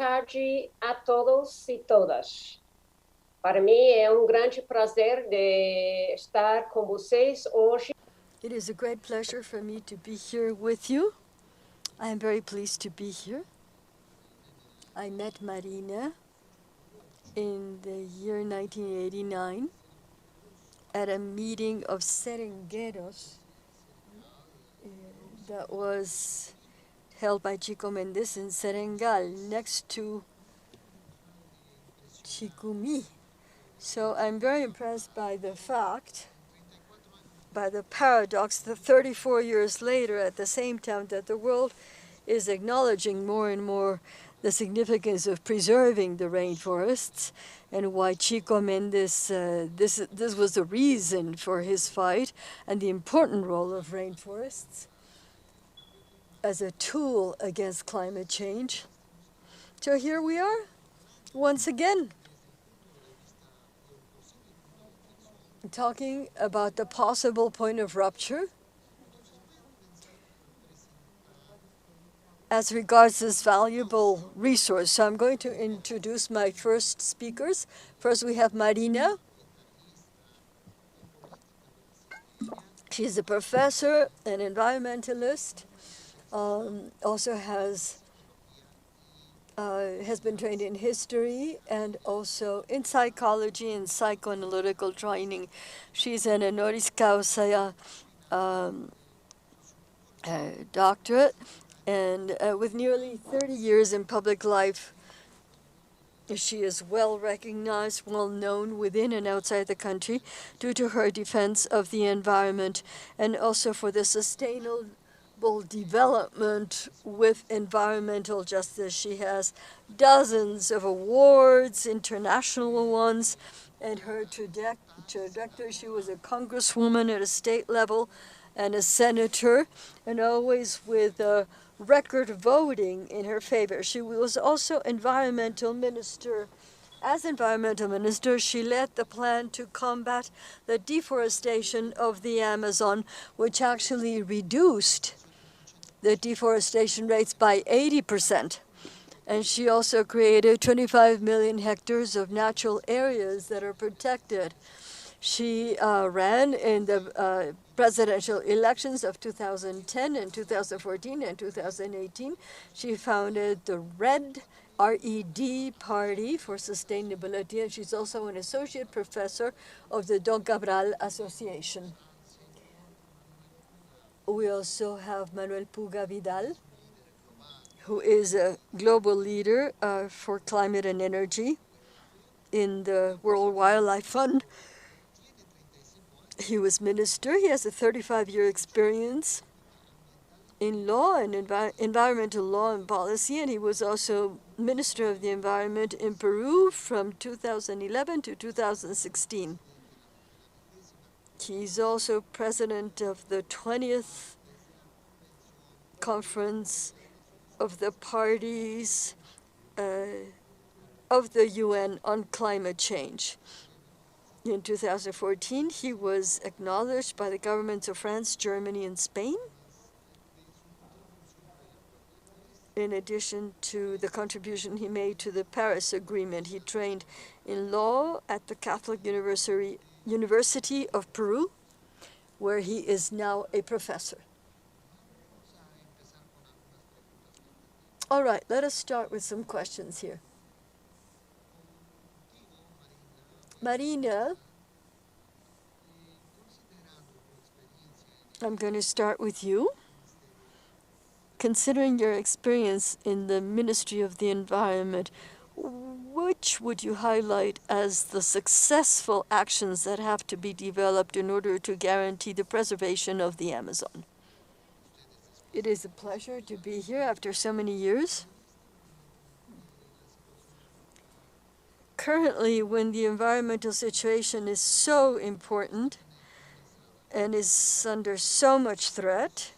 tarde a todos e todas. Para mim é grande prazer de estar com vocês hoje. It is a great pleasure for me to be here with you. I am very pleased to be here. I met Marina in the year 1989 at a meeting of Serengueros that was held by Chico Mendes in Serengal next to Chicumi. So I'm very impressed by the fact, by the paradox that 34 years later, at the same time that the world is acknowledging more and more the significance of preserving the rainforests, and why Chico Mendes, this was the reason for his fight, and the important role of rainforests as a tool against climate change. So here we are, once again, talking about the possible point of rupture as regards this valuable resource. So I'm going to introduce my first speakers. First, we have Marina. She's a professor, an environmentalist, also has been trained in history and also in psychology and psychoanalytical training. She's an honoris causa doctorate, and with nearly 30 years in public life, she is well recognized, well known within and outside the country due to her defense of the environment and also for the sustainable development with environmental justice. She has dozens of awards, international ones, and her trajectory, she was a congresswoman at a state level and a senator, and always with record voting in her favor. She was also environmental minister. As environmental minister, she led the plan to combat the deforestation of the Amazon, which actually reduced the deforestation rates by 80%. And she also created 25 million hectares of natural areas that are protected. She ran in the presidential elections of 2010 and 2014 and 2018. She founded the RED Party for Sustainability, and she's also an associate professor of the Don Cabral Association. We also have Manuel Pugavidal, who is a global leader for climate and energy in the World Wildlife Fund. He was minister. He has a 35-year experience in law and environmental law and policy, and he was also Minister of the Environment in Peru from 2011 to 2016. He's also president of the 20th Conference of the Parties of the UN on Climate Change. In 2014, he was acknowledged by the governments of France, Germany, and Spain. In addition to the contribution he made to the Paris Agreement, he trained in law at the Catholic University of Peru, where he is now a professor. All right, let us start with some questions here. Marina, I'm going to start with you. Considering your experience in the Ministry of the Environment, which would you highlight as the successful actions that have to be developed in order to guarantee the preservation of the Amazon? It is a pleasure to be here after so many years. Currently, when the environmental situation is so important and is under so much threat,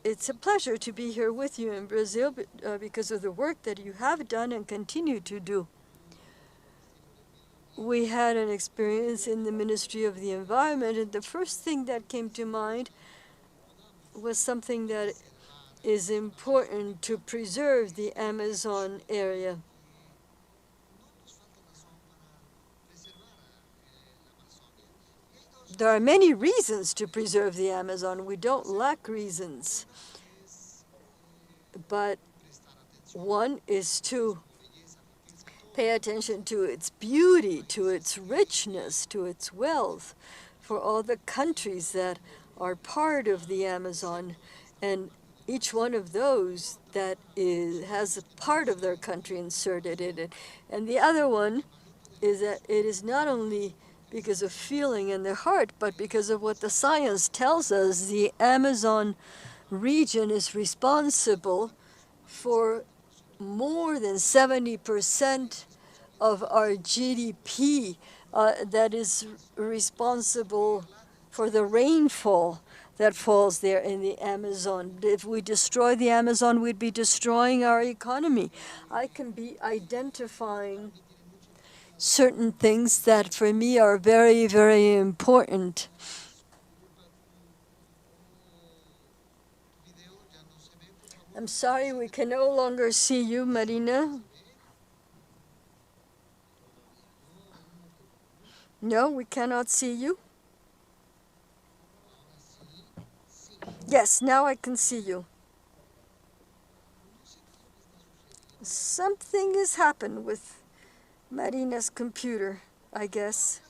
it's a pleasure to be here with you in Brazil because of the work that you have done and continue to do. We had an experience in the Ministry of the Environment, and the first thing that came to mind was something that is important to preserve the Amazon area. There are many reasons to preserve the Amazon. We don't lack reasons. But one is to pay attention to its beauty, to its richness, to its wealth, for all the countries that are part of the Amazon, and each one of those that has a part of their country inserted in it. And the other one is that it is not only because of feeling in the heart, but because of what the science tells us. The Amazon region is responsible for more than 70% of our GDP, that is responsible for the rainfall that falls there in the Amazon. If we destroy the Amazon, we'd be destroying our economy. I can be identifying certain things that for me are very, very important. I'm sorry, we can no longer see you, Marina. No, we cannot see you. Yes, now I can see you. Something has happened with Marina's computer, I guess.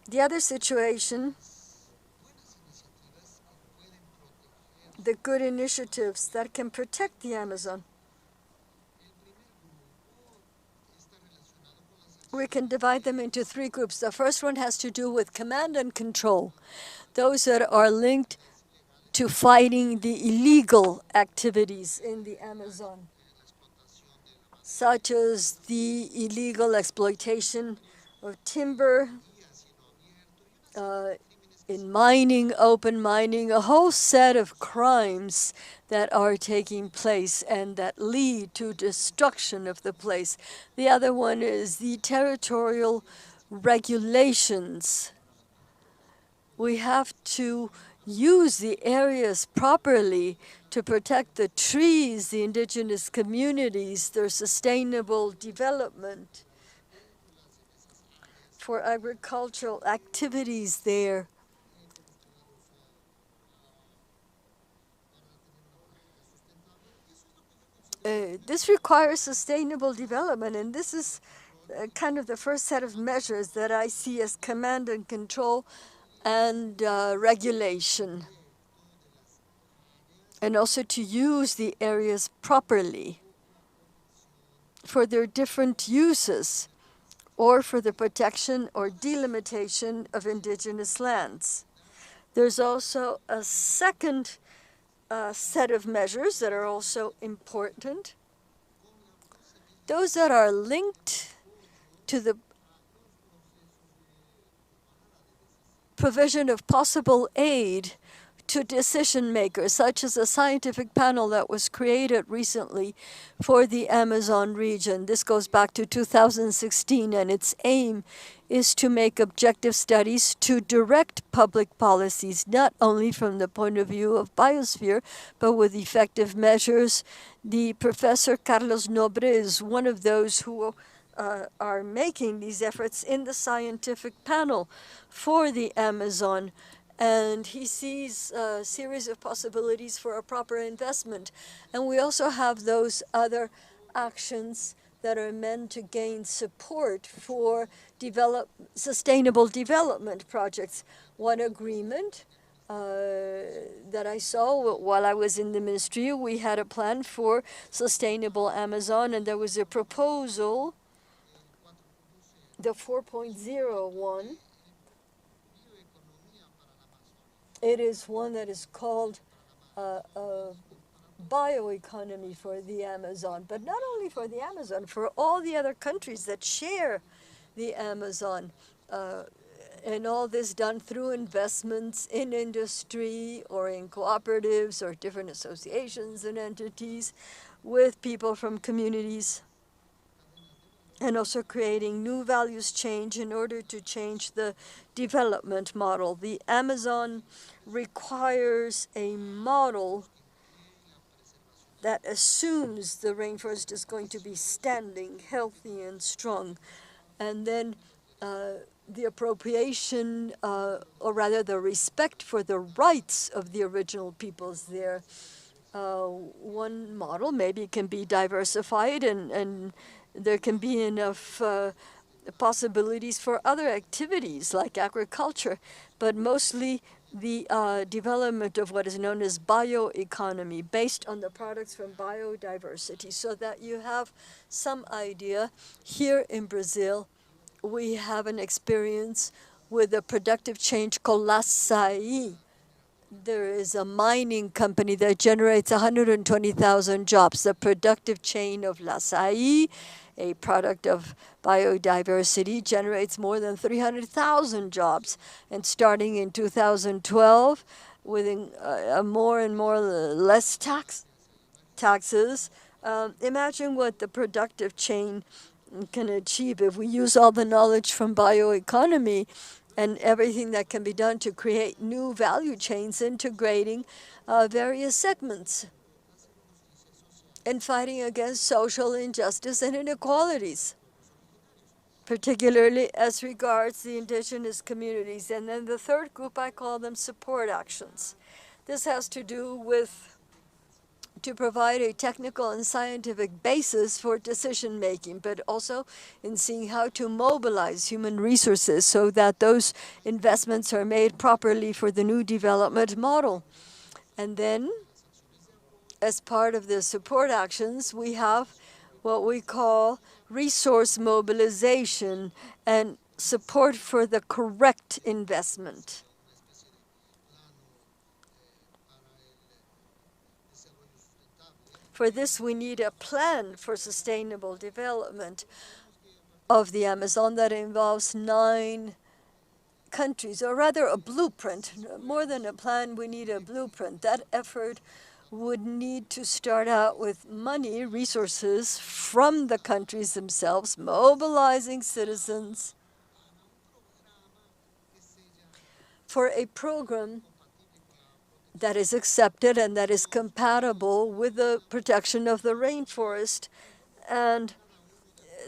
The other situation, the good initiatives that can protect the Amazon. We can divide them into three groups. The first one has to do with command and control, those that are linked to fighting the illegal activities in the Amazon, such as the illegal exploitation of timber, in mining, open mining, a whole set of crimes that are taking place and that lead to destruction of the place. The other one is the territorial regulations. We have to use the areas properly to protect the trees, the indigenous communities, their sustainable development for agricultural activities there. This requires sustainable development, and this is kind of the first set of measures that I see as command and control and regulation, and also to use the areas properly for their different uses or for the protection or delimitation of indigenous lands. There's also a second set of measures that are also important. Those that are linked to the provision of possible aid to decision makers, such as a scientific panel that was created recently for the Amazon region. This goes back to 2016, and its aim is to make objective studies to direct public policies, not only from the point of view of biosphere, but with effective measures. The Professor Carlos Nobre is one of those who are making these efforts in the scientific panel for the Amazon. And he sees a series of possibilities for a proper investment. And we also have those other actions that are meant to gain support for sustainable development projects. One agreement that I saw while I was in the ministry, we had a plan for sustainable Amazon, and there was a proposal, the 4.0 one. It is one that is called bioeconomy for the Amazon, but not only for the Amazon, for all the other countries that share the Amazon. And all this done through investments in industry or in cooperatives or different associations and entities with people from communities and also creating new values change in order to change the development model. The Amazon requires a model that assumes the rainforest is going to be standing, healthy, and strong. And then the appropriation, or rather the respect for the rights of the original peoples there. One model maybe can be diversified, and there can be enough possibilities for other activities like agriculture, but mostly the development of what is known as bioeconomy based on the products from biodiversity, so that you have some idea. Here in Brazil, we have an experience with a productive change called Laçaí. There is a mining company that generates 120,000 jobs. The productive chain of Laçaí, a product of biodiversity, generates more than 300,000 jobs. And starting in 2012, with more and more less taxes, imagine what the productive chain can achieve if we use all the knowledge from bioeconomy and everything that can be done to create new value chains, integrating various segments and fighting against social injustice and inequalities, particularly as regards the indigenous communities. And then the third group, I call them support actions. This has to do with to provide a technical and scientific basis for decision making, but also in seeing how to mobilize human resources so that those investments are made properly for the new development model. And then, as part of the support actions, we have what we call resource mobilization and support for the correct investment. For this, we need a plan for sustainable development of the Amazon that involves 9 countries, or rather a blueprint. More than a plan, we need a blueprint. That effort would need to start out with money, resources from the countries themselves, mobilizing citizens for a program that is accepted and that is compatible with the protection of the rainforest. And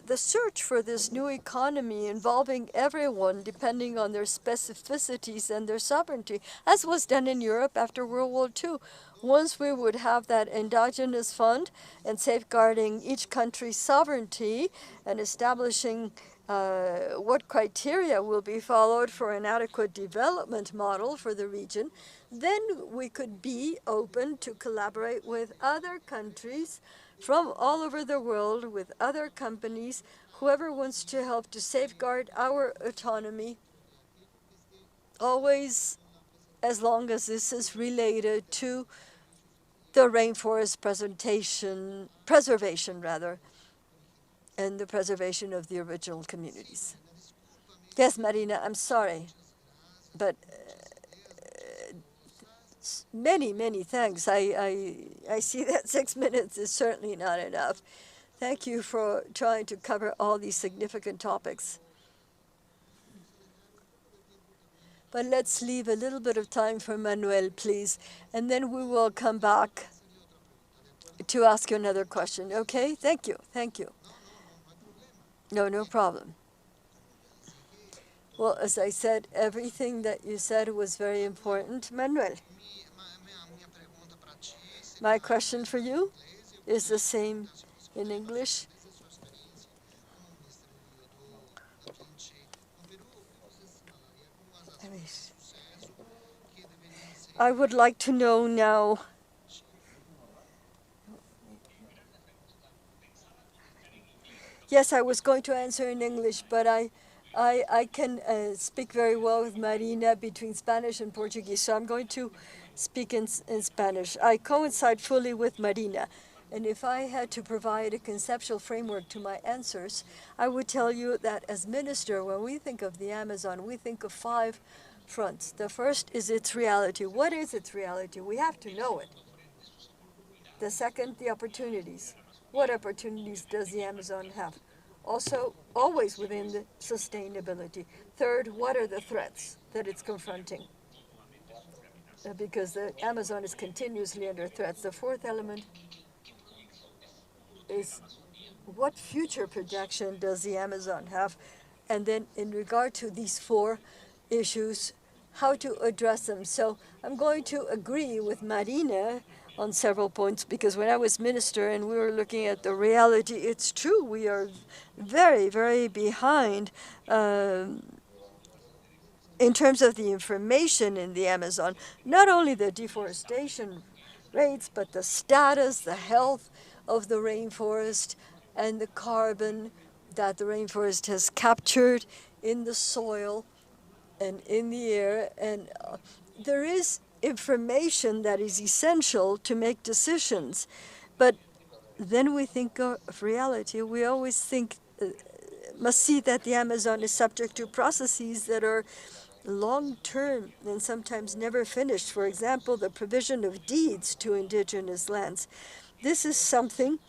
the search for this new economy involving everyone depending on their specificities and their sovereignty, as was done in Europe after World War II. Once we would have that endogenous fund and safeguarding each country's sovereignty and establishing what criteria will be followed for an adequate development model for the region, then we could be open to collaborate with other countries from all over the world, with other companies, whoever wants to help to safeguard our autonomy, always as long as this is related to the rainforest preservation rather, and the preservation of the original communities. Yes, Marina, I'm sorry, but many, many thanks. I see that 6 minutes is certainly not enough. Thank you for trying to cover all these significant topics. But let's leave a little bit of time for Manuel, please, and then we will come back to ask you another question. Okay? Thank you. Thank you. No, no problem. Well, as I said, everything that you said was very important. Manuel, my question for you is the same in English. I would like to know now. Yes, I was going to answer in English, but I can speak very well with Marina between Spanish and Portuguese, so I'm going to speak in Spanish. I coincide fully with Marina, and if I had to provide a conceptual framework to my answers, I would tell you that as minister, when we think of the Amazon, we think of 5 fronts. The first is its reality. What is its reality? We have to know it. The second, the opportunities. What opportunities does the Amazon have? also always within the sustainability. Third, what are the threats that it's confronting? Because the Amazon is continuously under threats. The fourth element is what future projection does the Amazon have? And then, in regard to these four issues, how to address them. So, I'm going to agree with Marina on several points because when I was minister and we were looking at the reality, it's true, we are very, very behind. In terms of the information in the Amazon, not only the deforestation rates, but the status, the health of the rainforest, and the carbon that the rainforest has captured in the soil and in the air. And there is information that is essential to make decisions. But then we think of reality. We always think, must see that the Amazon is subject to processes that are long term and sometimes never finished. For example, the provision of deeds to indigenous lands. This is something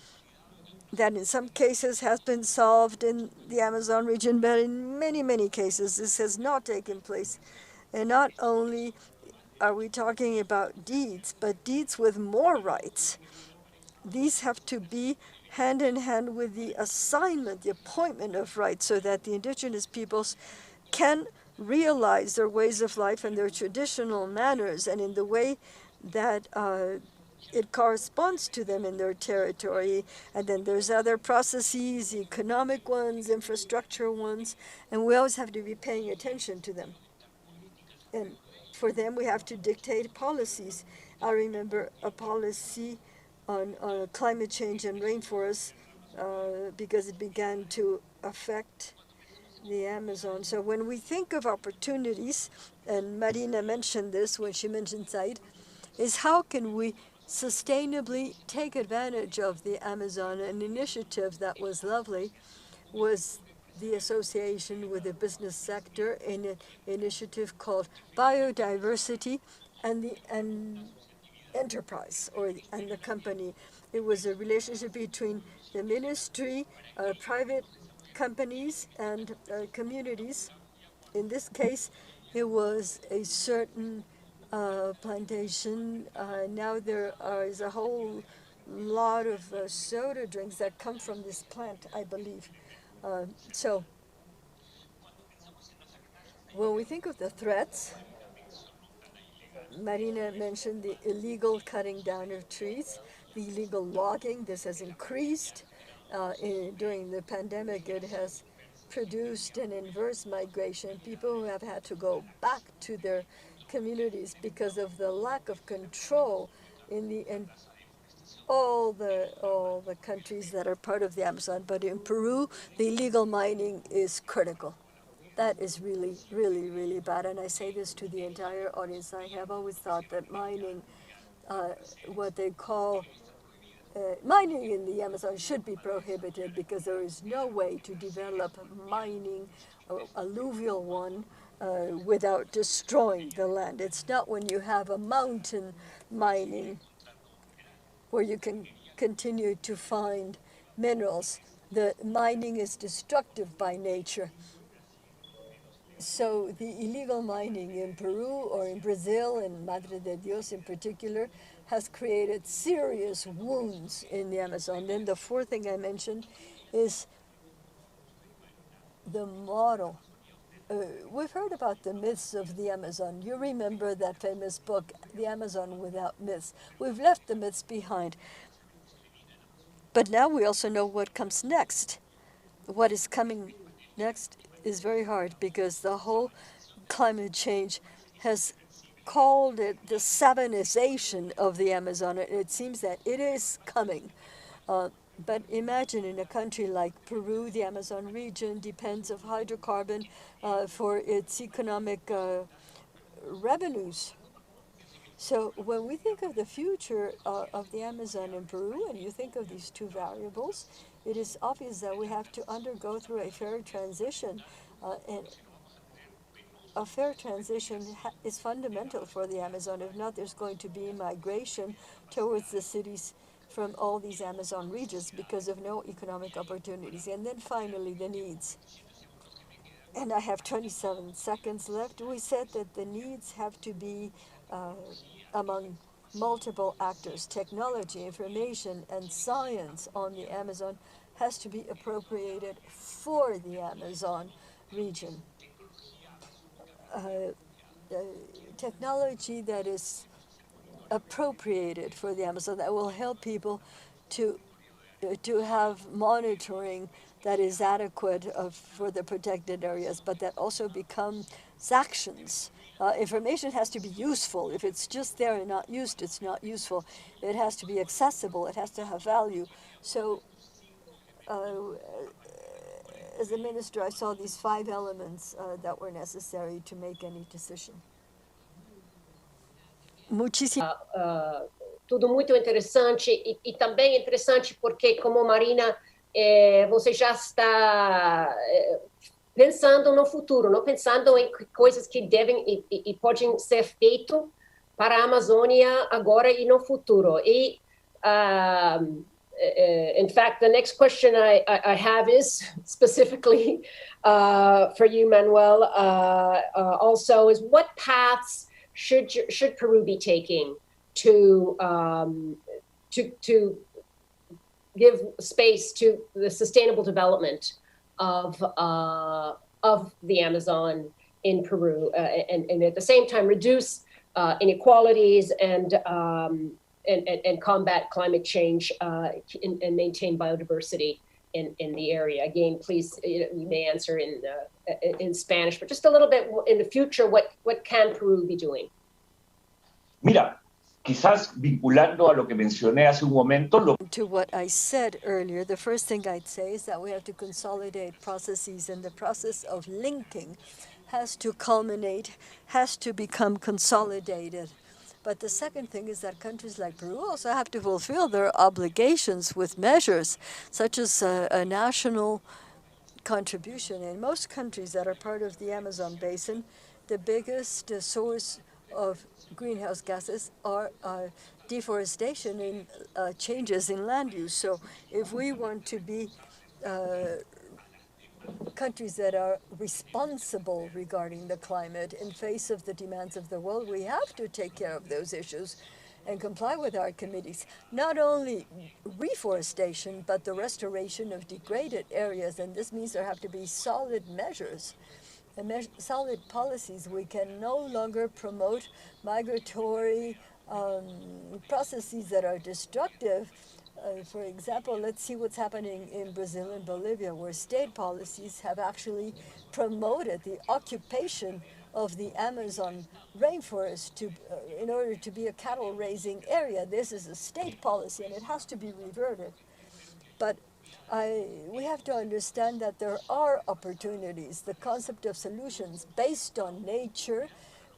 that in some cases has been solved in the Amazon region, but in many, many cases this has not taken place. And not only are we talking about deeds, but deeds with more rights. These have to be hand in hand with the assignment, the appointment of rights, so that the indigenous peoples can realize their ways of life and their traditional manners and in the way that it corresponds to them in their territory. And then there's other processes, economic ones, infrastructure ones, and we always have to be paying attention to them. And for them, we have to dictate policies. I remember a policy on climate change and rainforests because it began to affect the Amazon. So when we think of opportunities, and Marina mentioned this when she mentioned site, is how can we sustainably take advantage of the Amazon? An initiative that was lovely was the association with the business sector in an initiative called Biodiversity and Enterprise, and the company. It was a relationship between the ministry, private companies, and communities. In this case, it was a certain plantation. Now there is a whole lot of soda drinks that come from this plant, I believe. So when we think of the threats, Marina mentioned the illegal cutting down of trees, the illegal logging. This has increased. During the pandemic, it has produced an inverse migration. People who have had to go back to their communities because of the lack of control in all the countries that are part of the Amazon. But in Peru, the illegal mining is critical. That is really, really, really bad. And I say this to the entire audience. I have always thought that mining, what they call mining in the Amazon, should be prohibited because there is no way to develop mining, alluvial one, without destroying the land. It's not when you have a mountain mining where you can continue to find minerals. The mining is destructive by nature. So the illegal mining in Peru or in Brazil, and Madre de Dios in particular, has created serious wounds in the Amazon. Then the fourth thing I mentioned is the model. We've heard about the myths of the Amazon. You remember that famous book, The Amazon Without Myths. We've left the myths behind. But now we also know what comes next. What is coming next is very hard because the whole climate change has called it the savanization of the Amazon. It seems that it is coming. But imagine in a country like Peru, the Amazon region depends of hydrocarbon for its economic revenues. So when we think of the future of the Amazon in Peru, and you think of these two variables, it is obvious that we have to undergo through a fair transition. And a fair transition is fundamental for the Amazon. If not, there's going to be migration towards the cities from all these Amazon regions because of no economic opportunities. And then finally, the needs. And I have 27 seconds left. We said that the needs have to be uh, among multiple actors. Technology, information, and science on the Amazon has to be appropriated for the Amazon region. Uh, Technology that is appropriated for the Amazon that will help people to have monitoring that is adequate for the protected areas, but that also becomes actions. Information has to be useful. If it's just there and not used, it's not useful. It has to be accessible. It has to have value. So, uh, as a minister, I saw these 5 elements that were necessary to make any decision. Muchísimas. Tudo muito interessante e também interessante porque, como Marina, você já está pensando no futuro, não pensando em coisas que devem e podem ser feitas para a Amazônia agora e no futuro. E, in fact, the next question I have is specifically for you, Manuel, also is what paths should Peru be taking to give space to the sustainable development of the Amazon in Peru, and at the same time reduce inequalities and combat climate change and maintain biodiversity in the area? Again, please, you may answer in Spanish, but just a little bit in the future, what can Peru be doing? Mira, quizás vinculando a lo que mencioné hace un momento. To what I said earlier, the first thing I'd say is that we have to consolidate processes, and the process of linking has to culminate, has to become consolidated. But the second thing is that countries like Peru also have to fulfill their obligations with measures, such as a national contribution. In most countries that are part of the Amazon basin, the biggest source of greenhouse gases are deforestation and changes in land use. So if we want to be countries that are responsible regarding the climate in face of the demands of the world, we have to take care of those issues and comply with our committees. Not only reforestation, but the restoration of degraded areas, and this means there have to be solid measures and solid policies. We can no longer promote migratory processes that are destructive. For example, let's see what's happening in Brazil and Bolivia, where state policies have actually promoted the occupation of the Amazon rainforest in order to be a cattle raising area. This is a state policy and it has to be reverted. But we have to understand that there are opportunities. The concept of solutions based on nature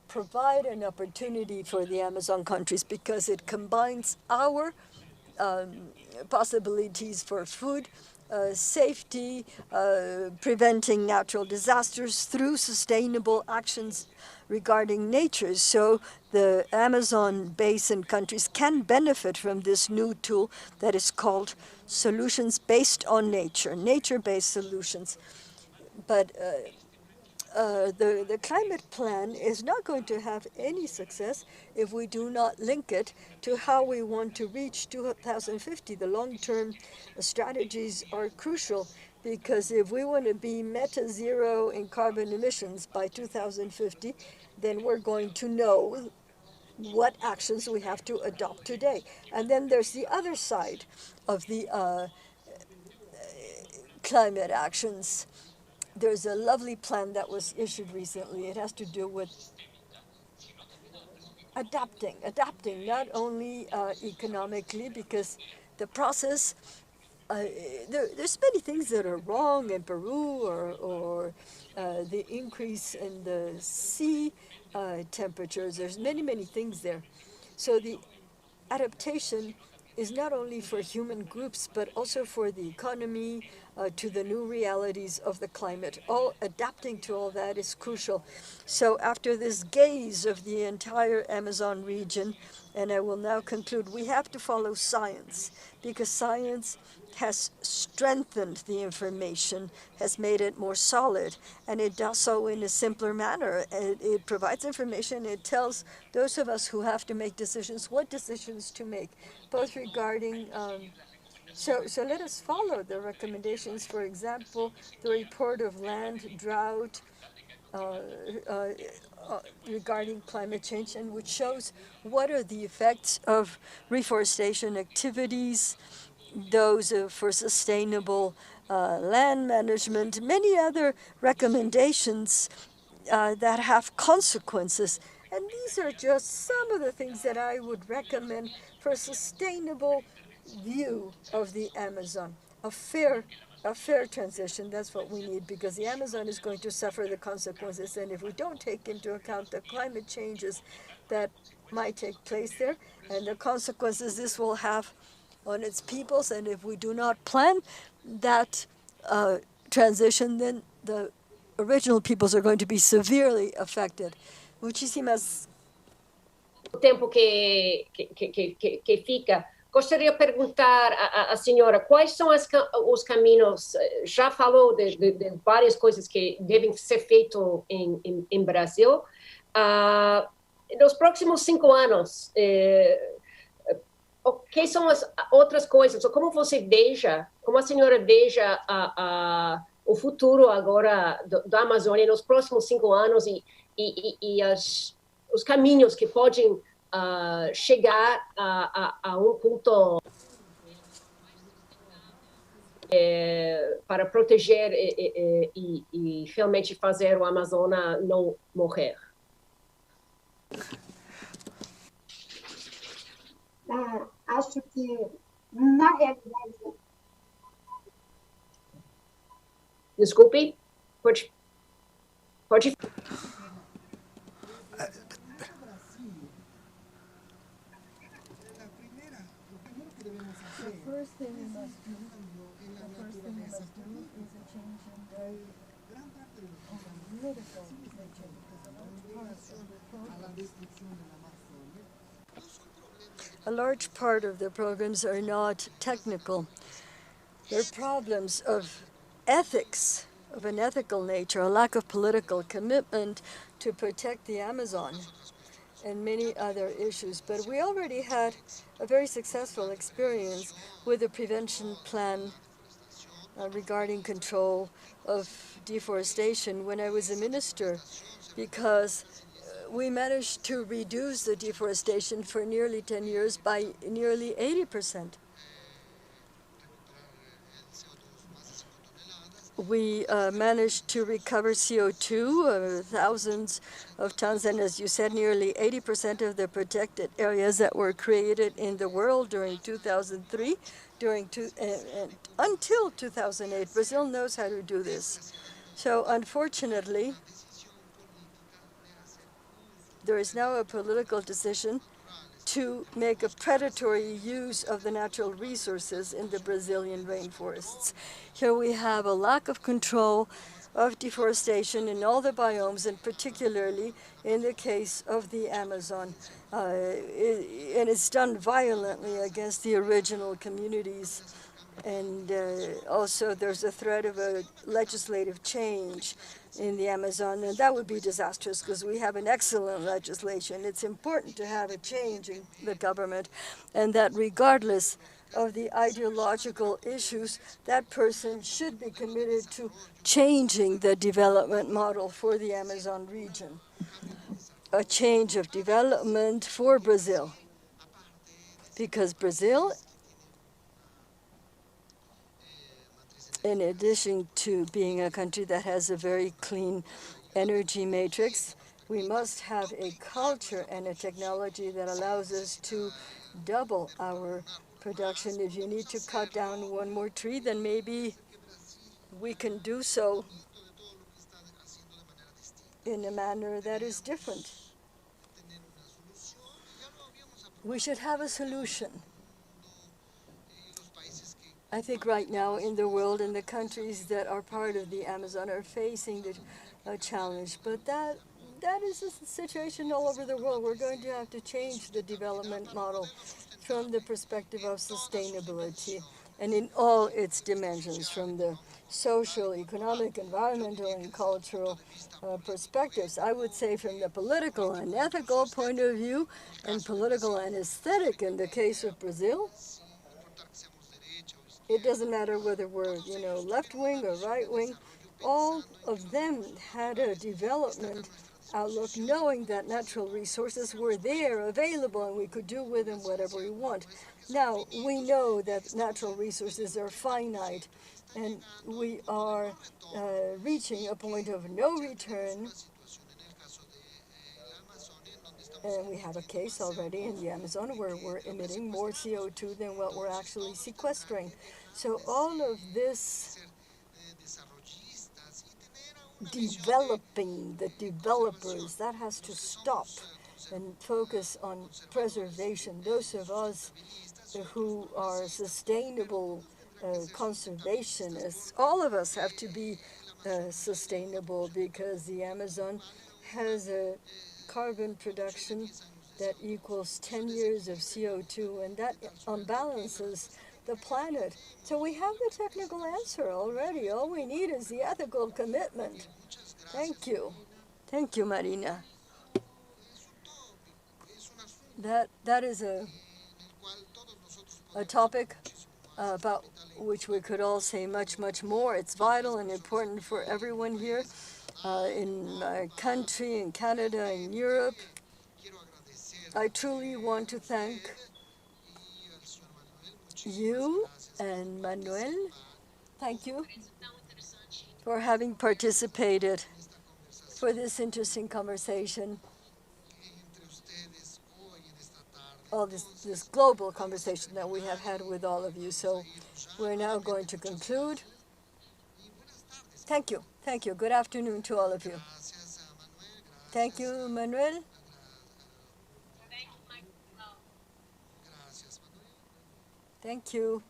provide an opportunity for the Amazon countries because it combines our possibilities for food, safety, preventing natural disasters through sustainable actions regarding nature. So the Amazon basin countries can benefit from this new tool that is called solutions based on nature, nature-based solutions. But the climate plan is not going to have any success if we do not link it to how we want to reach 2050. The long-term strategies are crucial because if we want to be meta zero in carbon emissions by 2050, then we're going to know what actions we have to adopt today. And then there's the other side of the climate actions. There's a lovely plan that was issued recently. It has to do with adapting not only economically, because the process, there's many things that are wrong in Peru, or the increase in the sea temperatures. There's many things there. So the adaptation is not only for human groups, but also for the economy, to the new realities of the climate. All adapting to all that is crucial. So after this gaze of the entire Amazon region, and I will now conclude, we have to follow science, because science has strengthened the information, has made it more solid, and it does so in a simpler manner. It provides information. It tells those of us who have to make decisions what decisions to make, both regarding so let us follow the recommendations. For example, the report of land drought uh, uh, regarding climate change, and which shows what are the effects of reforestation activities, those for sustainable land management, many other recommendations that have consequences. And these are just some of the things that I would recommend for a sustainable view of the Amazon. A fair transition, that's what we need, because the Amazon is going to suffer the consequences. And if we don't take into account the climate changes that might take place there and the consequences this will have on its peoples, and if we do not plan that transition, then the original peoples are going to be severely affected. Muchísimas. O tempo que fica, gostaria de perguntar à senhora quais são os caminhos. Já falou de várias coisas que devem ser feitas em Brasil. Nos próximos 5 anos, o que são as outras coisas? Ou como você veja, como a senhora veja o futuro agora da Amazônia nos próximos 5 anos e os caminhos que podem chegar a um ponto para proteger e realmente fazer o Amazonas não morrer? Acho que, na realidade... Desculpe, pode... A large part of the programs are not technical. They're problems of ethics, of an ethical nature, a lack of political commitment to protect the Amazon, and many other issues. But we already had a very successful experience with a prevention plan regarding control of deforestation when I was a minister, because we managed to reduce the deforestation for nearly 10 years by nearly 80%. We managed to recover CO2, thousands of tons, and as you said, nearly 80% of the protected areas that were created in the world during 2003, until 2008. Brazil knows how to do this. So unfortunately, there is now a political decision to make a predatory use of the natural resources in the Brazilian rainforests. Here we have a lack of control of deforestation in all the biomes, and particularly in the case of the Amazon. And it's done violently against the original communities. And also there's a threat of a legislative change in the Amazon, and that would be disastrous because we have an excellent legislation. It's important to have a change in the government, and that regardless of the ideological issues, that person should be committed to changing the development model for the Amazon region. A change of development for Brazil, because Brazil, in addition to being a country that has a very clean energy matrix, we must have a culture and a technology that allows us to double our production. If you need to cut down one more tree, then maybe we can do so in a manner that is different. We should have a solution. I think right now in the world, and the countries that are part of the Amazon are facing the challenge. But that is a situation all over the world. We're going to have to change the development model from the perspective of sustainability and in all its dimensions, from the social, economic, environmental, and cultural perspectives. I would say from the political and ethical point of view, and political and aesthetic in the case of Brazil, it doesn't matter whether we're, left wing or right wing. All of them had a development outlook, knowing that natural resources were there, available, and we could do with them whatever we want. Now, we know that natural resources are finite, and we are reaching a point of no return. And we have a case already in the Amazon where we're emitting more CO2 than what we're actually sequestering. So all of this developing the developers, that has to stop and focus on preservation. Those of us who are sustainable conservationists, all of us have to be sustainable, because the Amazon has a carbon production that equals 10 years of CO2, and that unbalances the planet. So we have the technical answer already. All we need is the ethical commitment. Thank you. Thank you, Marina. That is a topic about which we could all say much, much more. It's vital and important for everyone here in my country, in Canada, in Europe. I truly want to thank you and Manuel. Thank you for having participated for this interesting conversation. All this global conversation that we have had with all of you. So we're now going to conclude. Thank you. Thank you. Good afternoon to all of you. Thank you, Manuel. Thank you.